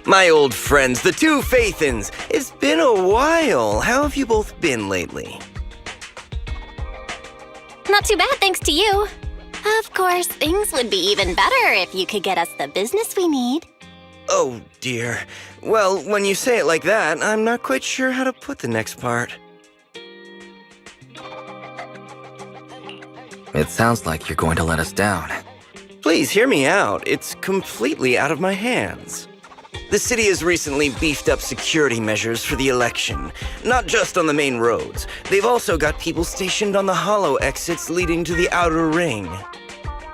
My old friends, the two Faithins. It's been a while. How have you both been lately? Not too bad, thanks to you. Of course, things would be even better if you could get us the business we need. Oh, dear. Well, when you say it like that, I'm not quite sure how to put the next part. It sounds like you're going to let us down. Please hear me out. It's completely out of my hands. The city has recently beefed up security measures for the election, not just on the main roads. They've also got people stationed on the hollow exits leading to the outer ring.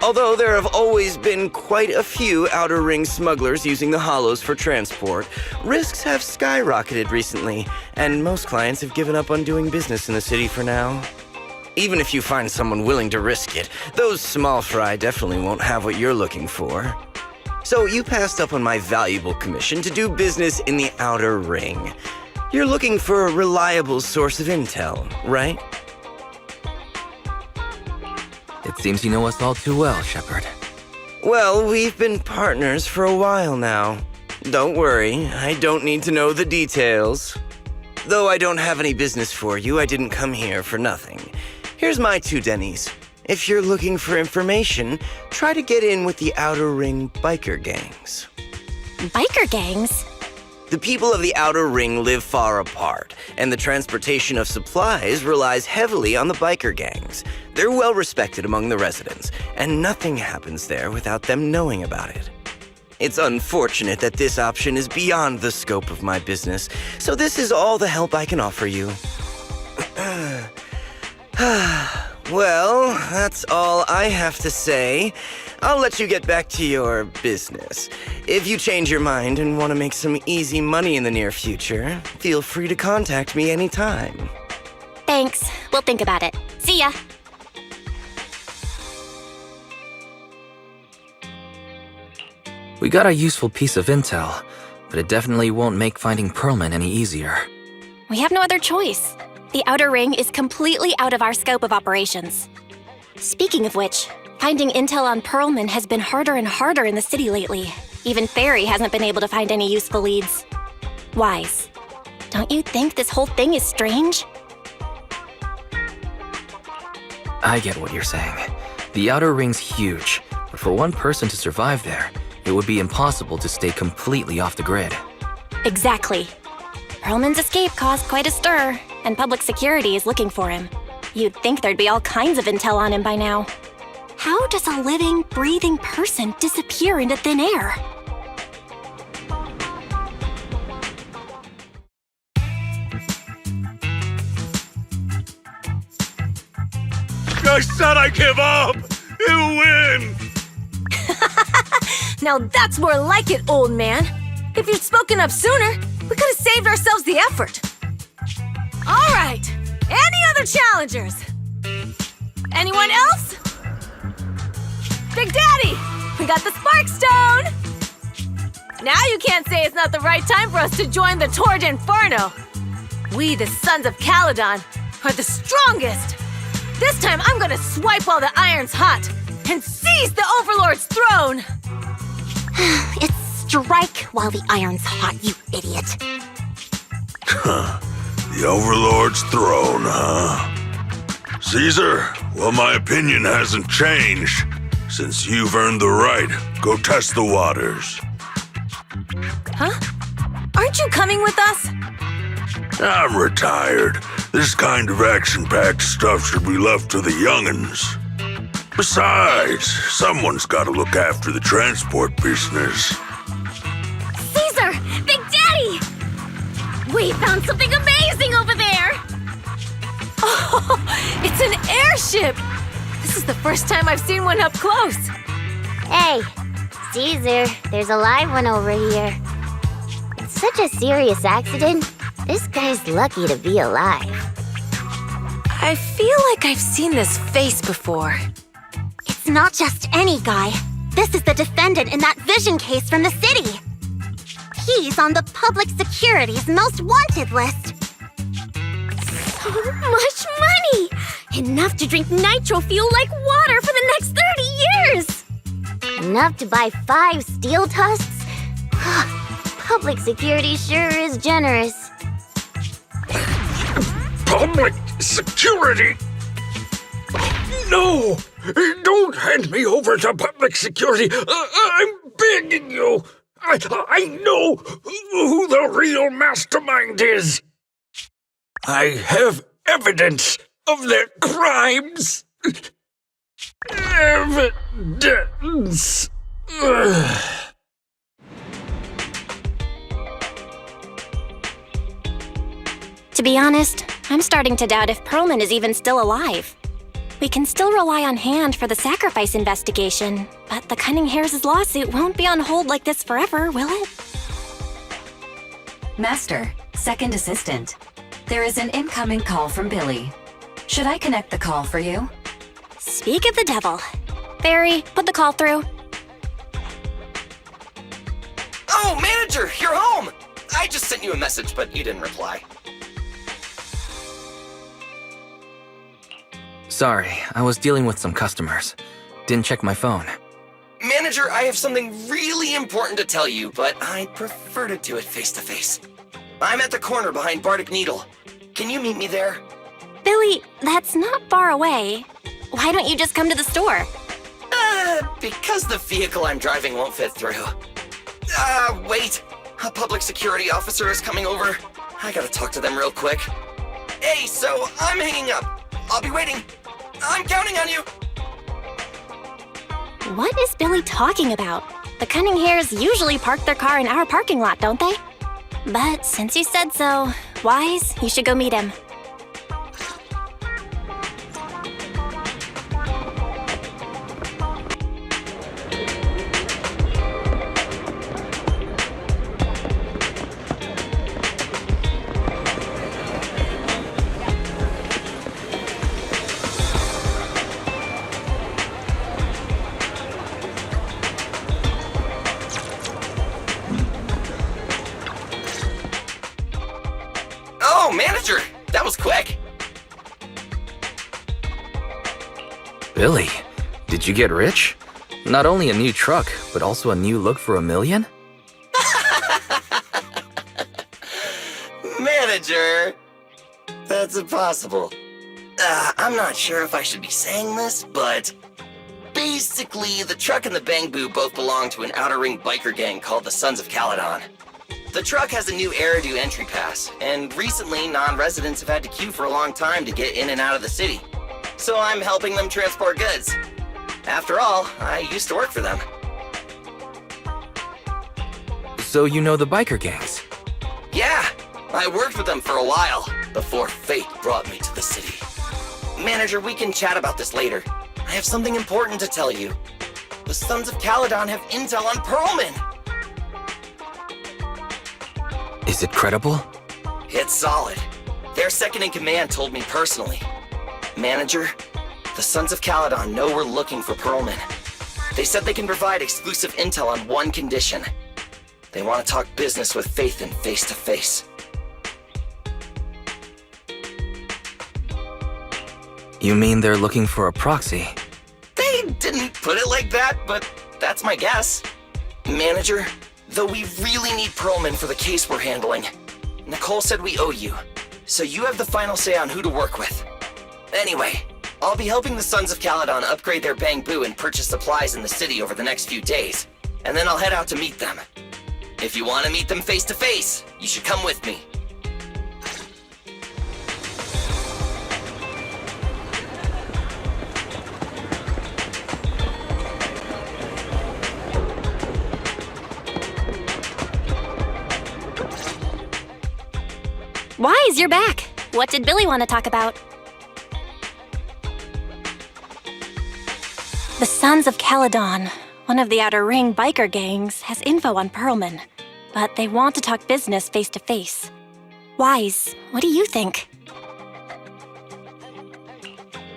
Although there have always been quite a few outer ring smugglers using the hollows for transport, risks have skyrocketed recently, and most clients have given up on doing business in the city for now. Even if you find someone willing to risk it, those small fry definitely won't have what you're looking for. So you passed up on my valuable commission to do business in the outer ring. You're looking for a reliable source of intel, right? It seems you know us all too well, Shepard. Well, we've been partners for a while now. Don't worry, I don't need to know the details. Though I don't have any business for you, I didn't come here for nothing. Here's my 2 Denny's. If you're looking for information, try to get in with the Outer Ring biker gangs. Biker gangs? The people of the Outer Ring live far apart, and the transportation of supplies relies heavily on the biker gangs. They're well respected among the residents, and nothing happens there without them knowing about it. It's unfortunate that this option is beyond the scope of my business, so this is all the help I can offer you. Well, that's all I have to say. I'll let you get back to your business. If you change your mind and want to make some easy money in the near future, feel free to contact me anytime. Thanks. We'll think about it. See ya. We got a useful piece of intel, but it definitely won't make finding Pearlman any easier. We have no other choice. The Outer Ring is completely out of our scope of operations. Speaking of which, finding intel on Pearlman has been harder and harder in the city lately. Even Fairy hasn't been able to find any useful leads. Wise, don't you think this whole thing is strange? I get what you're saying. The Outer Ring's huge, but for one person to survive there, it would be impossible to stay completely off the grid. Exactly. Pearlman's escape caused quite a stir, and public security is looking for him. You'd think there'd be all kinds of intel on him by now. How does a living, breathing person disappear into thin air? I said I give up! You win! Now that's more like it, old man. If you'd spoken up sooner, we could have saved ourselves the effort. All right, any other challengers? Anyone else? Big Daddy, we got the Spark Stone! Now you can't say it's not the right time for us to join the Torrid Inferno. We, the Sons of Caledon, are the strongest. This time I'm gonna swipe while the iron's hot and seize the Overlord's throne! It's strike while the iron's hot, you idiot. The Overlord's throne, huh? Caesar, well, my opinion hasn't changed. Since you've earned the right, go test the waters. Huh? Aren't you coming with us? I'm retired. This kind of action-packed stuff should be left to the young'uns. Besides, someone's gotta look after the transport business. Caesar! Big Daddy! We found something amazing over there! Oh, it's an airship! This is the first time I've seen one up close. Hey, Caesar, there's a live one over here. It's such a serious accident. This guy's lucky to be alive. I feel like I've seen this face before. It's not just any guy. This is the defendant in that vision case from the city. He's on the public security's most wanted list. So much money! Enough to drink nitro fuel like water for the next 30 years! Enough to buy 5 steel tusks? Public security sure is generous. Public security? No! Don't hand me over to public security! I'm begging you! I know who the real mastermind is! I have evidence of their crimes! Evidence! To be honest, I'm starting to doubt if Perlman is even still alive. We can still rely on Hand for the sacrifice investigation, but the Cunning Hares' lawsuit won't be on hold like this forever, will it? Master, second assistant. There is an incoming call from Billy. Should I connect the call for you? Speak of the devil. Fairy, put the call through. Oh, manager, you're home! I just sent you a message, but you didn't reply. Sorry, I was dealing with some customers. Didn't check my phone. Manager, I have something really important to tell you, but I'd prefer to do it face-to-face. I'm at the corner behind Bardic Needle. Can you meet me there? Billy, that's not far away. Why don't you just come to the store? Because the vehicle I'm driving won't fit through. Wait. A public security officer is coming over. I gotta talk to them real quick. Hey, so I'm hanging up. I'll be waiting. I'm counting on you. What is Billy talking about? The Cunning Hares usually park their car in our parking lot, don't they? But since you said so, Wise, you should go meet him. Oh, manager! That was quick! Billy, did you get rich? Not only a new truck, but also a new look for $1 million? Manager! That's impossible. I'm not sure if I should be saying this, but... basically, the truck and the Bang Boo both belong to an Outer Ring biker gang called the Sons of Caledon. The truck has a new Eridu entry pass, and recently non-residents have had to queue for a long time to get in and out of the city. So I'm helping them transport goods. After all, I used to work for them. So you know the biker gangs? Yeah, I worked with them for a while, before fate brought me to the city. Manager, we can chat about this later. I have something important to tell you. The Sons of Caledon have intel on Perlman! Is it credible? It's solid. Their second-in-command told me personally. Manager, the Sons of Caledon know we're looking for Perlman. They said they can provide exclusive intel on one condition. They want to talk business with Faithin face-to-face. You mean they're looking for a proxy? They didn't put it like that, but that's my guess. Manager, though we really need Perlman for the case we're handling, Nicole said we owe you, so you have the final say on who to work with. Anyway, I'll be helping the Sons of Caledon upgrade their Bang Boo and purchase supplies in the city over the next few days, and then I'll head out to meet them. If you want to meet them face-to-face, you should come with me. Wise, you're back. What did Billy want to talk about? The Sons of Caledon, one of the Outer Ring biker gangs, has info on Perlman, but they want to talk business face-to-face. Wise, what do you think?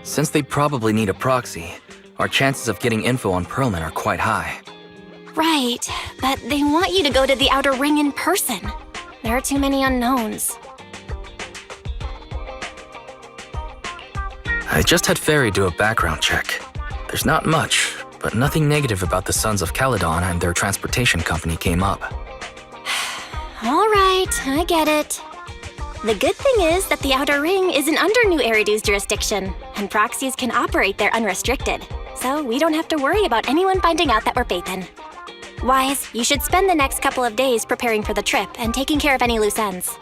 Since they probably need a proxy, our chances of getting info on Perlman are quite high. Right, but they want you to go to the Outer Ring in person. There are too many unknowns. I just had Fairy do a background check. There's not much, but nothing negative about the Sons of Caledon and their transportation company came up. I get it. The good thing is that the Outer Ring isn't under New Eridu's jurisdiction, and proxies can operate there unrestricted, so we don't have to worry about anyone finding out that we're Phaethon. Wise, you should spend the next couple of days preparing for the trip and taking care of any loose ends.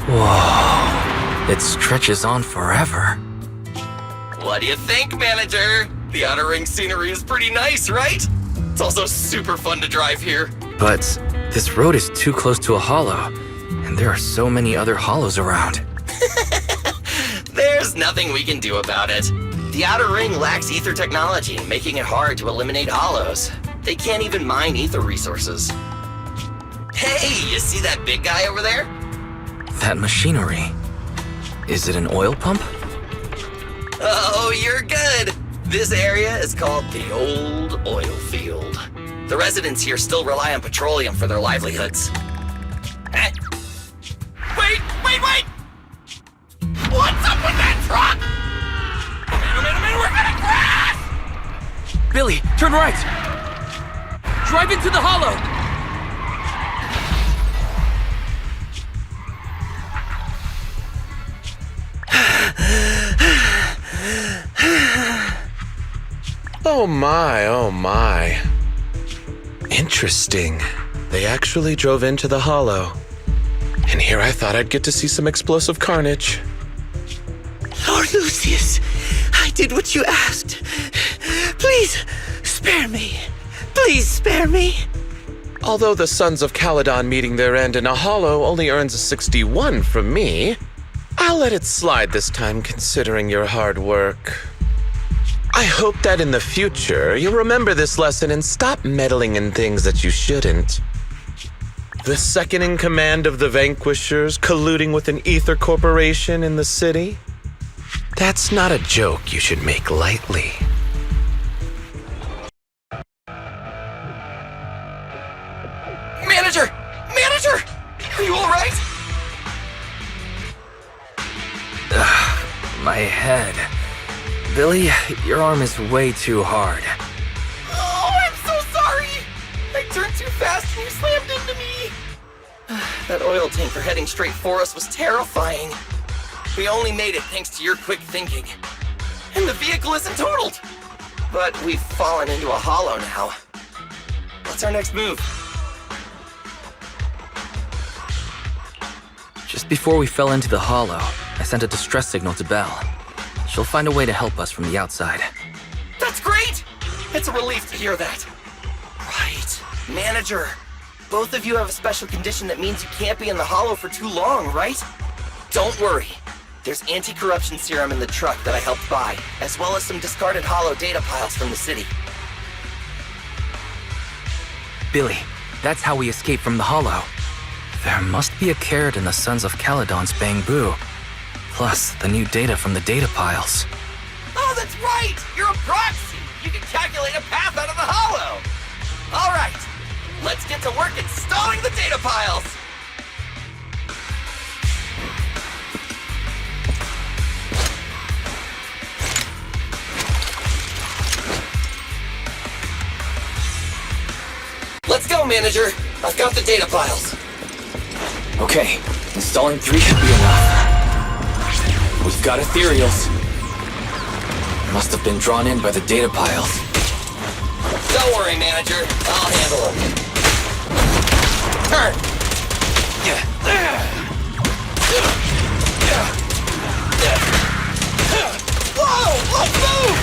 Whoa, it stretches on forever. What do you think, Manager? The Outer Ring scenery is pretty nice, right? It's also super fun to drive here. But this road is too close to a hollow, and there are so many other hollows around. There's nothing we can do about it. The Outer Ring lacks ether technology, making it hard to eliminate hollows. They can't even mine ether resources. Hey, you see that big guy over there? That machinery. Is it an oil pump? Oh, you're good. This area is called the Old Oil Field. The residents here still rely on petroleum for their livelihoods. Eh? Wait! What's up with that truck? Man, we're gonna crash! Billy, turn right! Drive into the hollow! Oh my. Interesting. They actually drove into the hollow. And here I thought I'd get to see some explosive carnage. Lord Lucius, I did what you asked. Please, spare me. Please spare me. Although the Sons of Caledon meeting their end in a hollow only earns a 61 from me, I'll let it slide this time considering your hard work. I hope that in the future you'll remember this lesson and stop meddling in things that you shouldn't. The second in command of the Vanquishers colluding with an ether corporation in the city? That's not a joke you should make lightly. Manager! Are you alright? My head. Billy, your arm is way too hard. Oh, I'm so sorry! I turned too fast and you slammed into me! That oil tanker heading straight for us was terrifying. We only made it thanks to your quick thinking. And the vehicle isn't totaled! But we've fallen into a hollow now. What's our next move? Just before we fell into the hollow, I sent a distress signal to Belle. She'll find a way to help us from the outside. That's great! It's a relief to hear that. Right. Manager, both of you have a special condition that means you can't be in the hollow for too long, right? Don't worry. There's anti-corruption serum in the truck that I helped buy, as well as some discarded hollow data piles from the city. Billy, that's how we escape from the hollow. There must be a carrot in the Sons of Caledon's bamboo. Plus, the new data from the data piles. Oh, that's right! You're a proxy! You can calculate a path out of the hollow! Alright, let's get to work installing the data piles! Let's go, Manager! I've got the data piles. Okay, installing 3 should be enough. We've got ethereals. Must have been drawn in by the data piles. Don't worry, Manager. I'll handle them. Turn! Whoa! Let's move!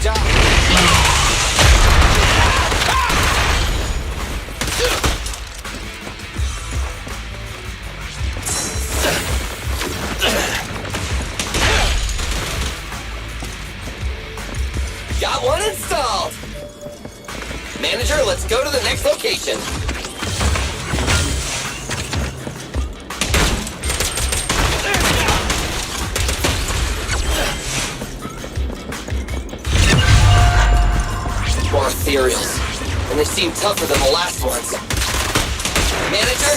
job. Got one installed! Manager, let's go to the next location. More ethereals, and they seem tougher than the last ones. Manager,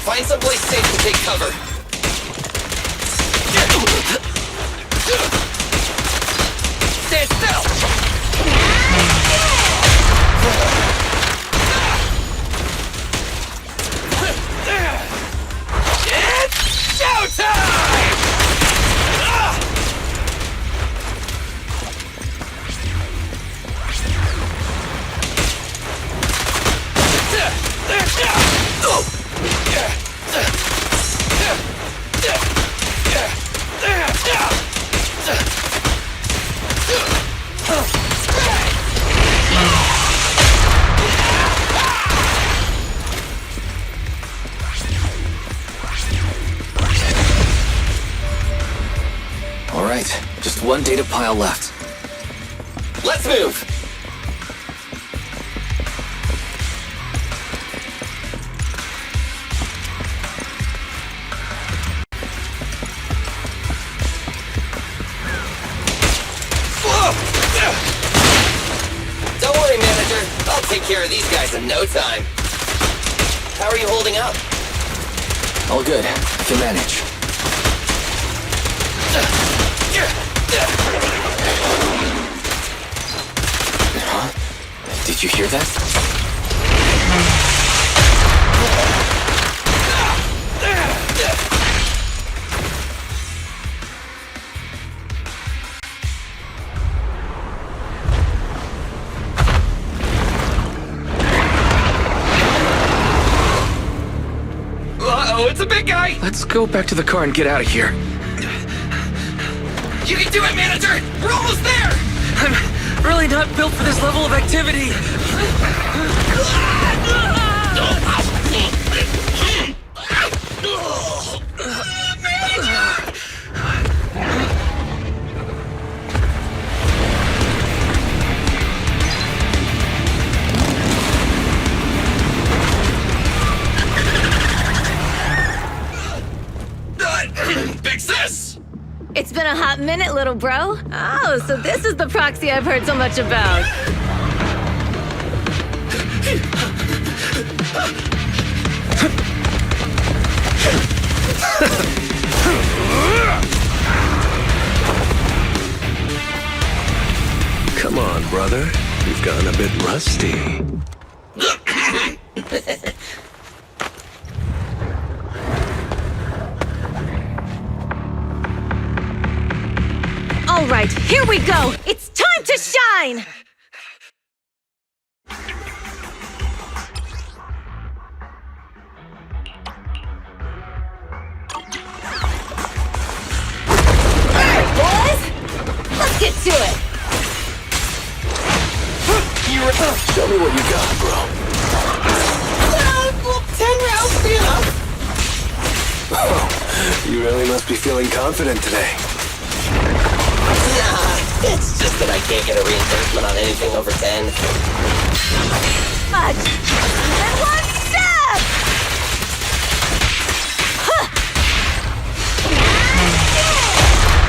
find someplace safe to take cover. Stand still! It's showtime! All right, just one data pile left. Let's move! Don't worry, Manager. I'll take care of these guys in no time. How are you holding up? All good. I can manage. Huh? Did you hear that? Uh-oh, it's a big guy! Let's go back to the car and get out of here. You can do it, Manager! We're almost there! I'm really not built for this level of activity. Big sis! It's been a hot minute, little bro. Oh, so this is the proxy I've heard so much about. Come on, brother. You've gotten a bit rusty. All right, here we go. It's time to shine. All right, boys. Let's get to it. Show me what you got, bro. 10 rounds be enough. Oh, you really must be feeling confident today. Nah, it's just that I can't get a reimbursement on anything over 10. Much. And one step. Huh.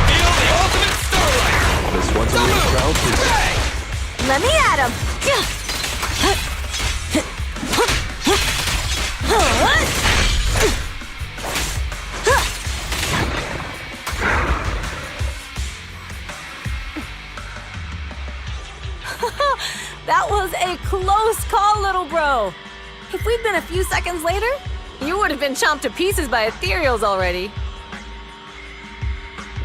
Feel the ultimate starlight! This one's a little crowd pleaser. Let me at him. That was a close call, little bro. If we'd been a few seconds later, you would have been chomped to pieces by ethereals already.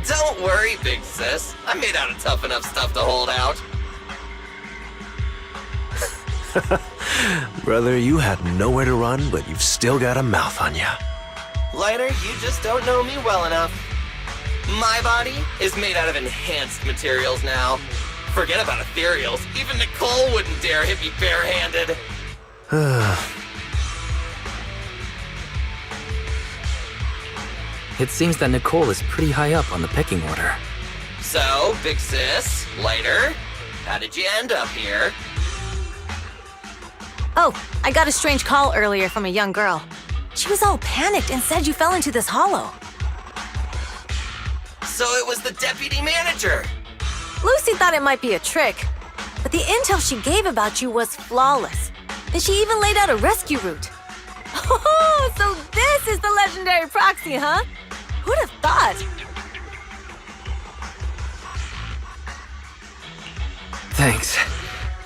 Don't worry, big sis. I'm made out of tough enough stuff to hold out. Brother, you had nowhere to run, but you've still got a mouth on ya. Lighter, you just don't know me well enough. My body is made out of enhanced materials now. Forget about ethereals. Even Nicole wouldn't dare hit me barehanded. It seems that Nicole is pretty high up on the pecking order. So, big sis, lighter, how did you end up here? Oh, I got a strange call earlier from a young girl. She was all panicked and said you fell into this hollow. So it was the deputy manager. Lucy thought it might be a trick, but the intel she gave about you was flawless. And she even laid out a rescue route. Oh, so this is the legendary proxy, huh? Who'd have thought? Thanks.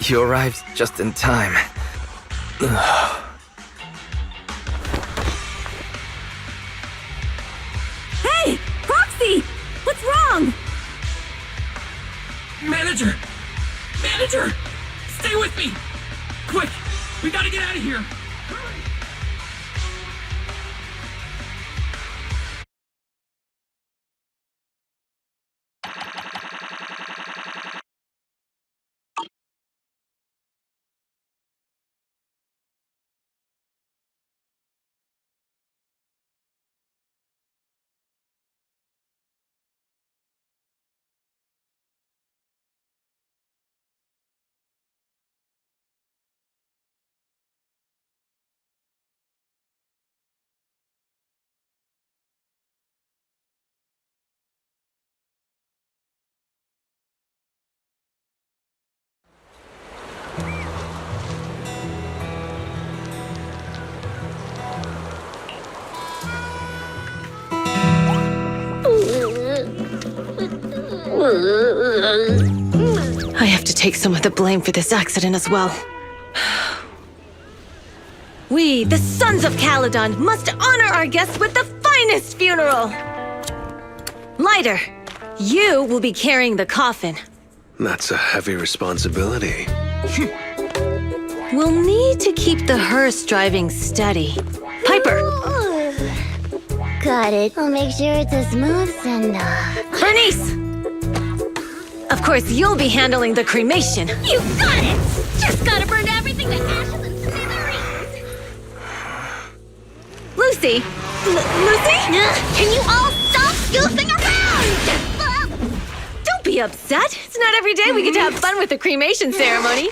You arrived just in time. Hey, Proxy! What's wrong? Manager! Manager! Stay with me! Quick! We gotta get out of here! Hurry! I have to take some of the blame for this accident as well. We, the Sons of Caledon, must honor our guests with the finest funeral! Lighter, you will be carrying the coffin. That's a heavy responsibility. We'll need to keep the hearse driving steady. Piper! Got it. I'll make sure it's a smooth send-off. Bernice! Of course, you'll be handling the cremation. You got it! Just gotta burn everything to ashes and smithereens! Lucy! Lucy? Can you all stop goofing around? Don't be upset. It's not every day we get to have fun with the cremation ceremony.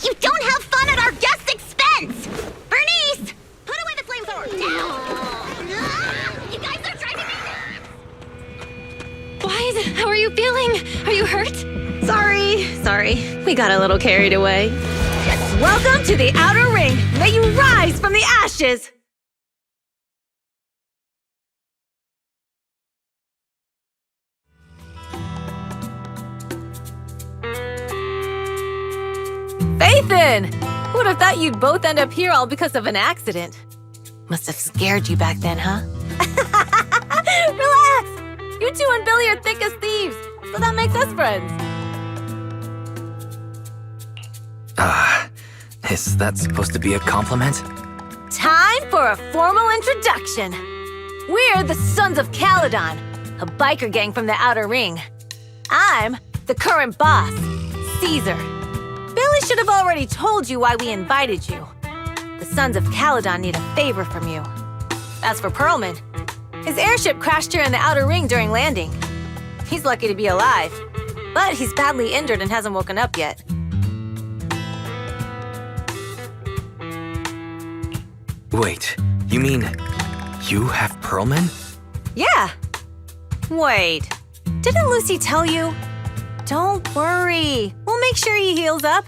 You don't have fun at our guest expense! Bernice! Put away the flamethrower! You guys are driving me nuts! Why? How are you feeling? Are you hurt? Sorry. We got a little carried away. Welcome to the Outer Ring. May you rise from the ashes! Nathan! Who would have thought you'd both end up here all because of an accident? Must have scared you back then, huh? Relax! You two and Billy are thick as thieves, so that makes us friends. Is that supposed to be a compliment? Time for a formal introduction. We're the Sons of Caledon, a biker gang from the Outer Ring. I'm the current boss, Caesar. Billy should have already told you why we invited you. The Sons of Caledon need a favor from you. As for Pearlman, his airship crashed here in the Outer Ring during landing. He's lucky to be alive, but he's badly injured and hasn't woken up yet. Wait, you mean you have Pearlman? Yeah. Wait, didn't Lucy tell you? Don't worry. We'll make sure he heals up.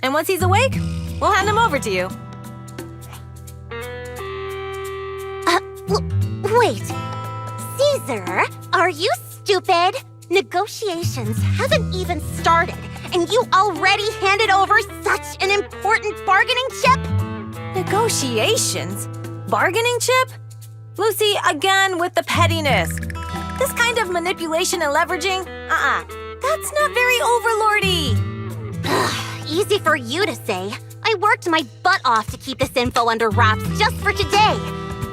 And once he's awake, we'll hand him over to you. Wait. Caesar, are you stupid? Negotiations haven't even started, and you already handed over such an important bargaining chip? Negotiations? Bargaining chip? Lucy, again with the pettiness. This kind of manipulation and leveraging? That's not very overlordy. Easy for you to say. I worked my butt off to keep this info under wraps just for today.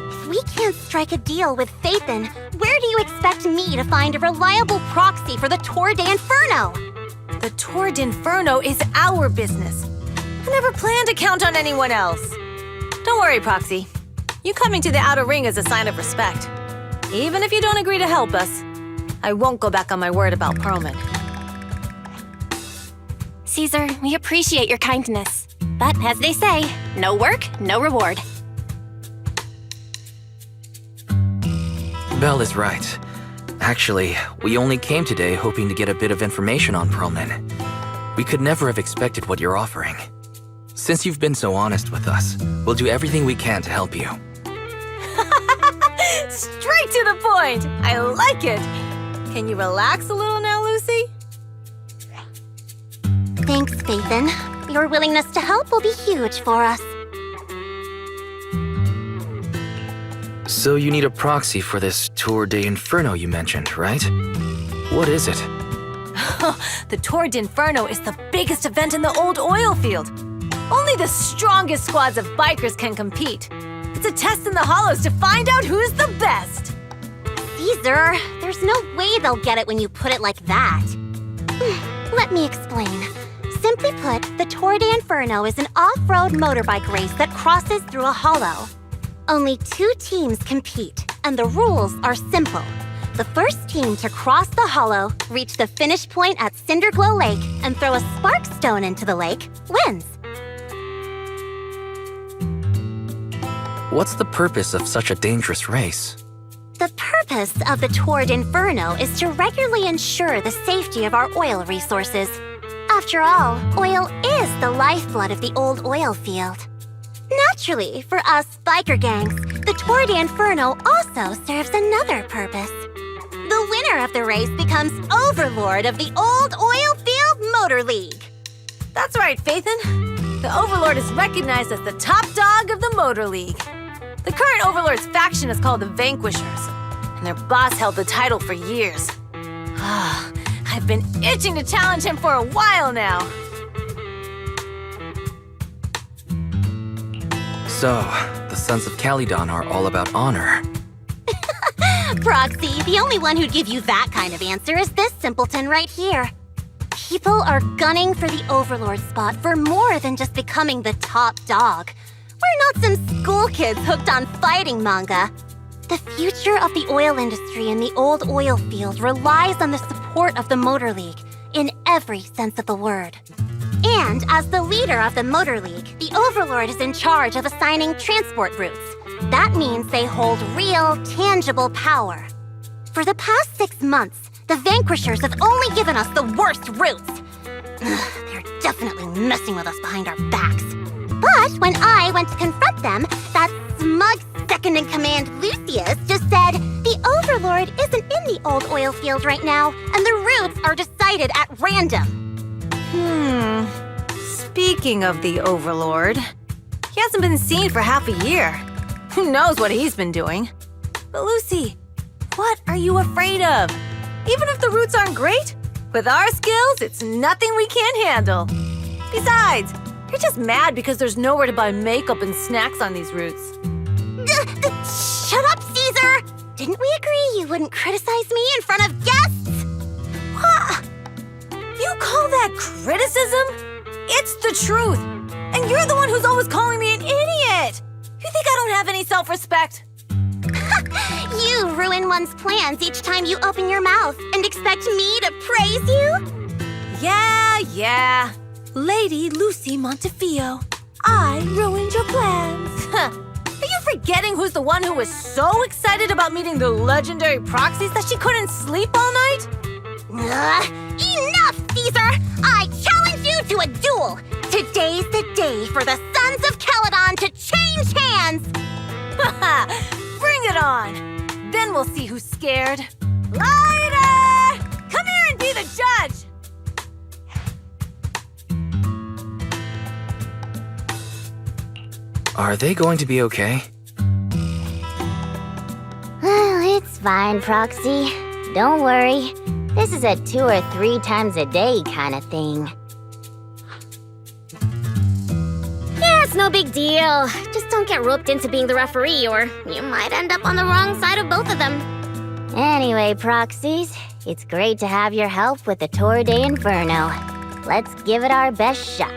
If we can't strike a deal with Phaethon, where do you expect me to find a reliable proxy for the Tour de Inferno? The Tour d'Inferno is our business. I never planned to count on anyone else. Don't worry, Proxy. You coming to the Outer Ring is a sign of respect. Even if you don't agree to help us, I won't go back on my word about Perlman. Caesar, we appreciate your kindness. But as they say, no work, no reward. Belle is right. Actually, we only came today hoping to get a bit of information on Perlman. We could never have expected what you're offering. Since you've been so honest with us, we'll do everything we can to help you. Straight to the point! I like it! Can you relax a little now, Lucy? Thanks, Phaethon. Your willingness to help will be huge for us. So you need a proxy for this Tour d'Inferno you mentioned, right? What is it? The Tour d'Inferno is the biggest event in the old oil field. Only the strongest squads of bikers can compete. It's a test in the hollows to find out who's the best. Caesar, there's no way they'll get it when you put it like that. Let me explain. Simply put, the Tour d'Inferno is an off-road motorbike race that crosses through a hollow. Only 2 teams compete, and the rules are simple. The first team to cross the hollow, reach the finish point at Cinderglow Lake, and throw a spark stone into the lake wins. What's the purpose of such a dangerous race? The purpose of the Tour d'Inferno is to regularly ensure the safety of our oil resources. After all, oil is the lifeblood of the old oil field. Naturally, for us biker gangs, the Tour d'Inferno also serves another purpose. The winner of the race becomes overlord of the old oil field motor league. That's right, Phaethon. The overlord is recognized as the top dog of the motor league. The current overlord's faction is called the Vanquishers, and their boss held the title for years. I've been itching to challenge him for a while now. So, the Sons of Caledon are all about honor. Proxy, the only one who'd give you that kind of answer is this simpleton right here. People are gunning for the Overlord spot for more than just becoming the top dog. We're not some school kids hooked on fighting manga. The future of the oil industry in the old oil field relies on the support of the Motor League, in every sense of the word. And as the leader of the Motor League, the Overlord is in charge of assigning transport routes. That means they hold real, tangible power. For the past 6 months, the Vanquishers have only given us the worst routes. They're definitely messing with us behind our backs. But when I went to confront them, that smug second-in-command Lucius just said, the Overlord isn't in the old oil field right now, and the routes are decided at random. Speaking of the Overlord, he hasn't been seen for half a year. Who knows what he's been doing? But Lucy, what are you afraid of? Even if the routes aren't great, with our skills, it's nothing we can't handle. Besides, you're just mad because there's nowhere to buy makeup and snacks on these routes. Shut up, Caesar! Didn't we agree you wouldn't criticize me in front of guests? What? You call that criticism? It's the truth. And you're the one who's always calling me an idiot. You think I don't have any self-respect? You ruin one's plans each time you open your mouth and expect me to praise you? Yeah. Lady Lucy Montefiore, I ruined your plans. Are you forgetting who's the one who was so excited about meeting the legendary proxies that she couldn't sleep all night? Enough, Caesar! I challenge you to a duel! Today's the day for the Sons of Caledon to change hands! Bring it on! Then we'll see who's scared. Lighter! Come here and be the judge! Are they going to be okay? Well, it's fine, Proxy. Don't worry. This is a 2 or 3 times a day kind of thing. Yeah, it's no big deal. Just don't get roped into being the referee or you might end up on the wrong side of both of them. Anyway, Proxies, It's great to have your help with the Tour de Inferno. Let's give it our best shot.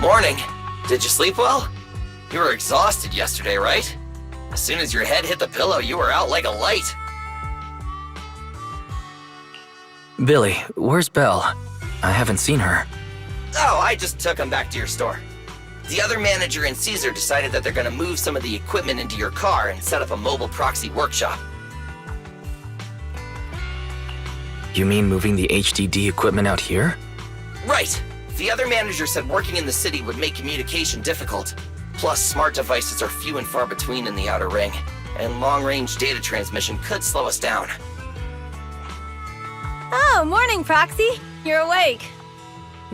Morning. Did you sleep well? You were exhausted yesterday, right? As soon as your head hit the pillow, you were out like a light. Billy, where's Belle? I haven't seen her. Oh, I just took him back to your store. The other manager and Caesar decided that they're gonna move some of the equipment into your car and set up a mobile proxy workshop. You mean moving the HDD equipment out here? Right. The other manager said working in the city would make communication difficult. Plus, smart devices are few and far between in the Outer Ring, and long-range data transmission could slow us down. Oh, morning, Proxy. You're awake.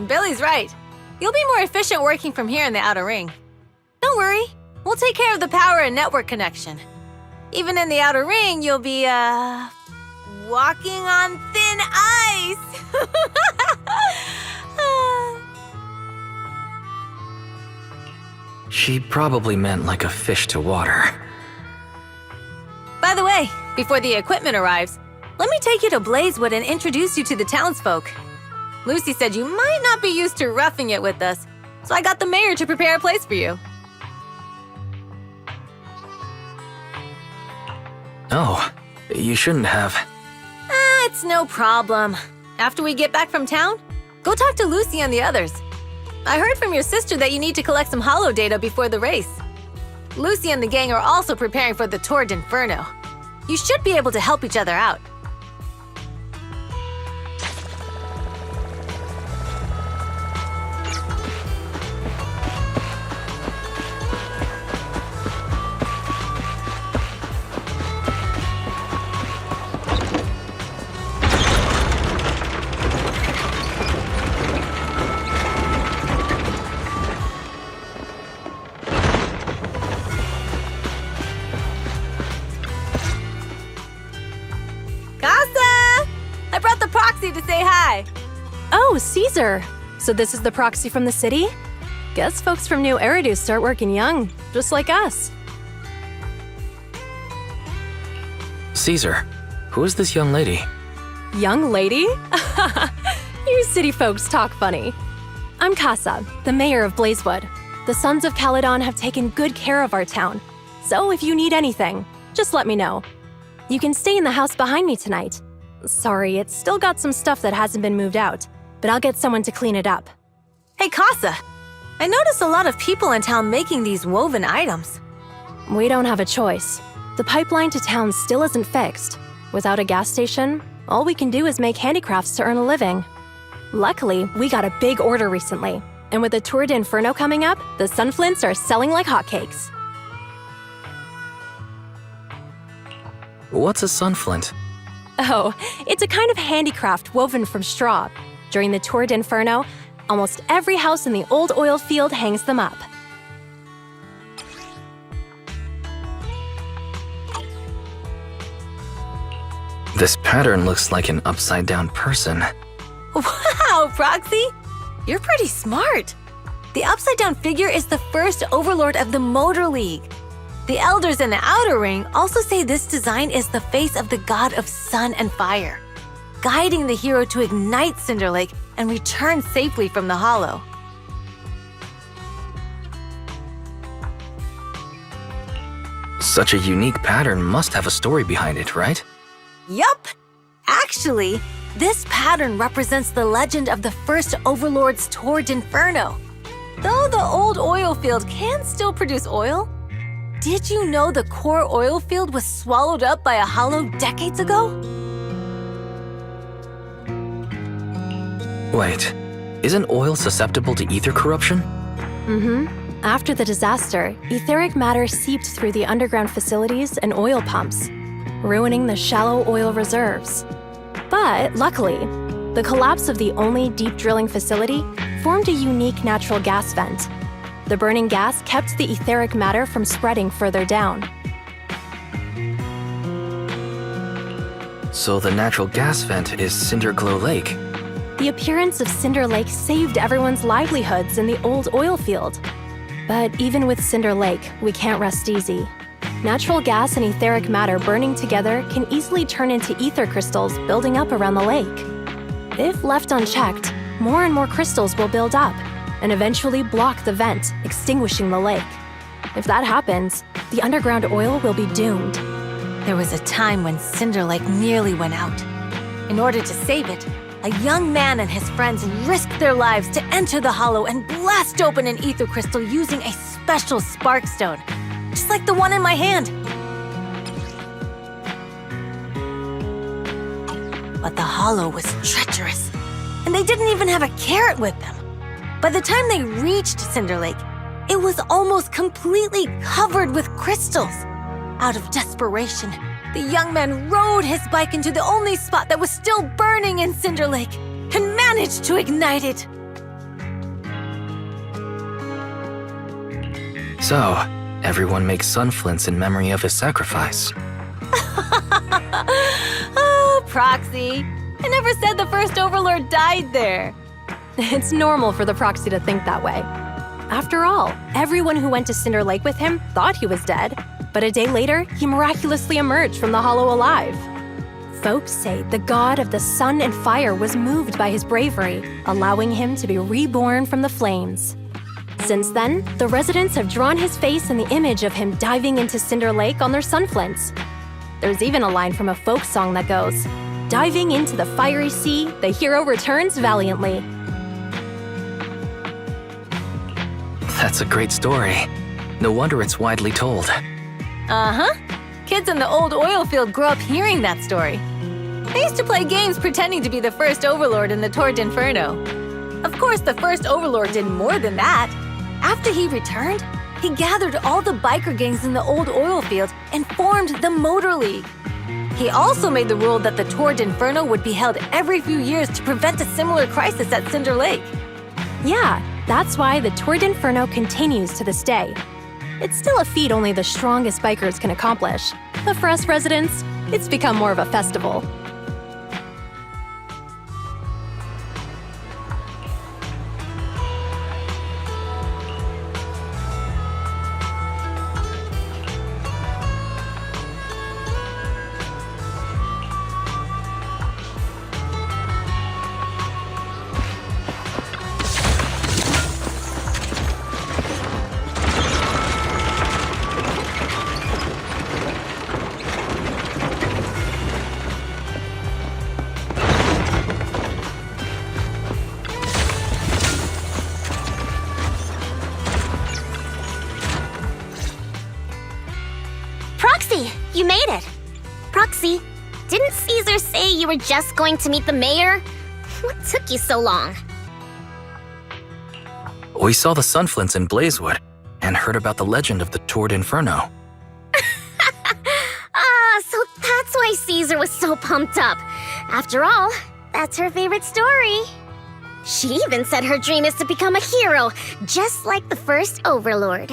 Billy's right. You'll be more efficient working from here in the Outer Ring. Don't worry. We'll take care of the power and network connection. Even in the Outer Ring, you'll be, walking on thin ice. She probably meant like a fish to water. By the way, before the equipment arrives, let me take you to Blazewood and introduce you to the townsfolk. Lucy said you might not be used to roughing it with us, so I got the mayor to prepare a place for you. Oh, you shouldn't have. It's no problem. After we get back from town, go talk to Lucy and the others. I heard from your sister that you need to collect some holo data before the race. Lucy and the gang are also preparing for the Tour d'Inferno. You should be able to help each other out. To say hi. Oh, Caesar. So this is the proxy from the city? Guess folks from New Eridu start working young, just like us. Caesar, who is this young lady? Young lady? You city folks talk funny. I'm Casa, the mayor of Blazewood. The Sons of Caledon have taken good care of our town. So if you need anything, just let me know. You can stay in the house behind me tonight. Sorry, it's still got some stuff that hasn't been moved out, but I'll get someone to clean it up. Hey, Casa. I noticed a lot of people in town making these woven items. We don't have a choice. The pipeline to town still isn't fixed. Without a gas station, all we can do is make handicrafts to earn a living. Luckily, we got a big order recently. And with the Tour d'Inferno coming up, the Sunflints are selling like hotcakes. What's a sunflint? Oh, it's a kind of handicraft woven from straw. During the Tour d'Inferno, almost every house in the old oil field hangs them up. This pattern looks like an upside-down person. Wow, Proxy! You're pretty smart. The upside-down figure is the first overlord of the Motor League. The elders in the Outer Ring also say this design is the face of the god of sun and fire, guiding the hero to ignite Cinder Lake and return safely from the Hollow. Such a unique pattern must have a story behind it, right? Yup! Actually, this pattern represents the legend of the first Overlord's Tour d'Inferno. Though the old oil field can still produce oil, did you know the core oil field was swallowed up by a hollow decades ago? Wait, isn't oil susceptible to ether corruption? After the disaster, etheric matter seeped through the underground facilities and oil pumps, ruining the shallow oil reserves. But luckily, the collapse of the only deep drilling facility formed a unique natural gas vent. The burning gas kept the etheric matter from spreading further down. So the natural gas vent is Cinderglow Lake. The appearance of Cinder Lake saved everyone's livelihoods in the old oil field. But even with Cinder Lake, we can't rest easy. Natural gas and etheric matter burning together can easily turn into ether crystals building up around the lake. If left unchecked, more and more crystals will build up and eventually block the vent, extinguishing the lake. If that happens, the underground oil will be doomed. There was a time when Cinder Lake nearly went out. In order to save it, a young man and his friends risked their lives to enter the Hollow and blast open an ether crystal using a special spark stone, just like the one in my hand. But the Hollow was treacherous, and they didn't even have a carrot with them. By the time they reached Cinder Lake, it was almost completely covered with crystals. Out of desperation, the young man rode his bike into the only spot that was still burning in Cinder Lake and managed to ignite it. So, everyone makes sunflints in memory of his sacrifice. Oh, Proxy. I never said the first Overlord died there. It's normal for the Proxy to think that way. After all, everyone who went to Cinder Lake with him thought he was dead, but a day later, he miraculously emerged from the Hollow alive. Folks say the god of the sun and fire was moved by his bravery, allowing him to be reborn from the flames. Since then, the residents have drawn his face and the image of him diving into Cinder Lake on their sunflints. There's even a line from a folk song that goes, "Diving into the fiery sea, the hero returns valiantly." That's a great story. No wonder it's widely told. Uh-huh. Kids in the old oil field grew up hearing that story. They used to play games pretending to be the first Overlord in the Tour d'Inferno. Of course, the first Overlord did more than that. After he returned, he gathered all the biker gangs in the old oil field and formed the Motor League. He also made the rule that the Tour d'Inferno would be held every few years to prevent a similar crisis at Cinder Lake. Yeah, that's why the Tour d'Inferno continues to this day. It's still a feat only the strongest bikers can accomplish, but for us residents, it's become more of a festival. Proxy, you made it! Proxy, didn't Caesar say you were just going to meet the mayor? What took you so long? We saw the Sunflints in Blazewood and heard about the legend of the Tord Inferno. So that's why Caesar was so pumped up. After all, that's her favorite story. She even said her dream is to become a hero, just like the first Overlord.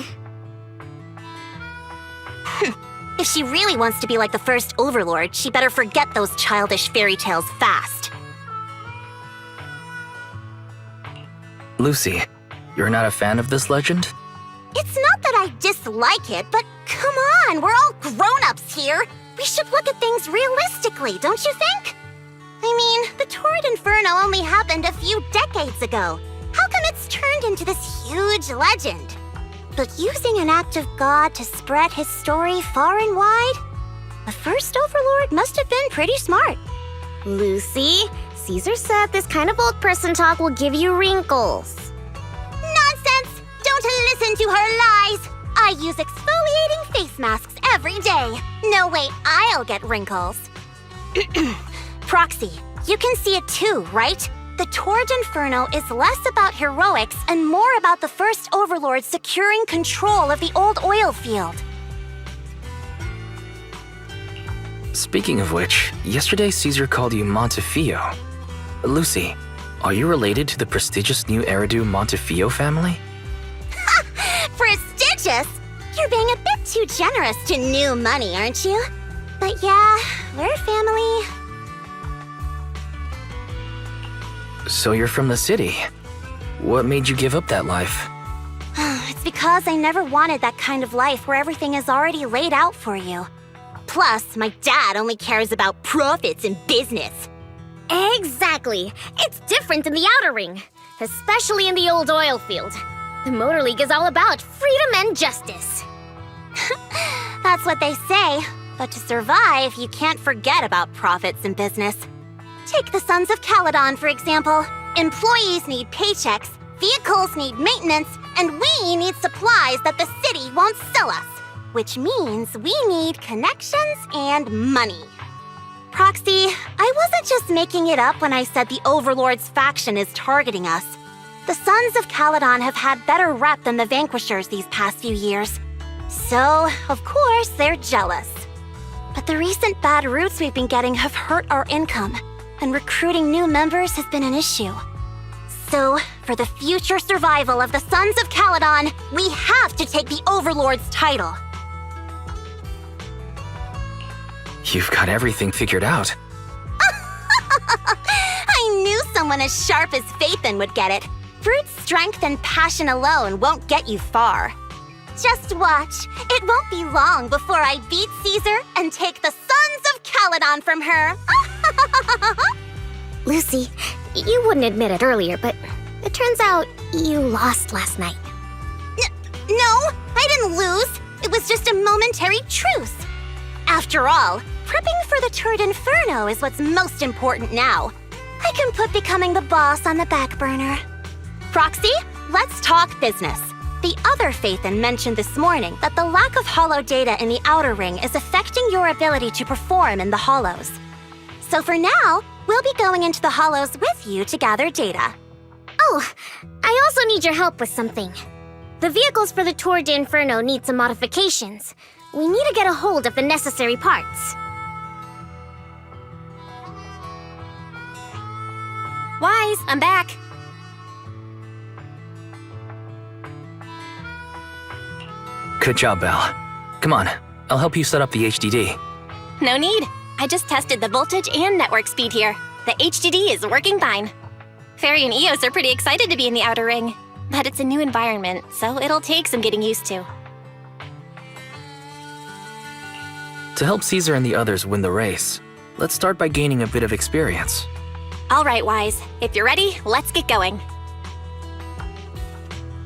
If she really wants to be like the first Overlord, she better forget those childish fairy tales fast. Lucy, you're not a fan of this legend? It's not that I dislike it, but come on, we're all grown-ups here. We should look at things realistically, don't you think? I mean, the Tord Inferno only happened a few decades ago. How come it's turned into this huge legend? But using an act of God to spread his story far and wide? The first Overlord must have been pretty smart. Lucy, Caesar said this kind of old person talk will give you wrinkles. Nonsense! Don't listen to her lies! I use exfoliating face masks every day. No way I'll get wrinkles. Proxy, you can see it too, right? The Tord Inferno is less about heroics and more about the first Overlord securing control of the old oil field. Speaking of which, yesterday Caesar called you Montefiore. Lucy, are you related to the prestigious new Eridu Montefiore family? Prestigious? You're being a bit too generous to new money, aren't you? But yeah, we're family. So you're from the city. What made you give up that life? It's because I never wanted that kind of life where everything is already laid out for you. Plus, my dad only cares about profits and business. Exactly. It's different in the Outer Ring, especially in the old oil field. The Motor League is all about freedom and justice. That's what they say. But to survive, you can't forget about profits and business. Take the Sons of Caledon, for example. Employees need paychecks, vehicles need maintenance, and we need supplies that the city won't sell us. Which means we need connections and money. Proxy, I wasn't just making it up when I said the Overlord's faction is targeting us. The Sons of Caledon have had better rep than the Vanquishers these past few years. So, of course, they're jealous. But the recent bad routes we've been getting have hurt our income, and recruiting new members has been an issue. So, for the future survival of the Sons of Caledon, we have to take the Overlord's title. You've got everything figured out. I knew someone as sharp as Phaethon would get it. Brute strength and passion alone won't get you far. Just watch. It won't be long before I beat Caesar and take the Sons of Caledon from her. Lucy, you wouldn't admit it earlier, but it turns out you lost last night. No, I didn't lose. It was just a momentary truce. After all, prepping for the Tord Inferno is what's most important now. I can put becoming the boss on the back burner. Proxy, let's talk business. The other Phaethon mentioned this morning that the lack of hollow data in the Outer Ring is affecting your ability to perform in the hollows. So for now, we'll be going into the hollows with you to gather data. Oh, I also need your help with something. The vehicles for the Tord Inferno need some modifications. We need to get a hold of the necessary parts. Wise, I'm back. Good job, Belle. Come on, I'll help you set up the HDD. No need. I just tested the voltage and network speed here. The HDD is working fine. Fairy and Eos are pretty excited to be in the Outer Ring, but it's a new environment, so it'll take some getting used to. To help Caesar and the others win the race, let's start by gaining a bit of experience. All right, Wise. If you're ready, let's get going.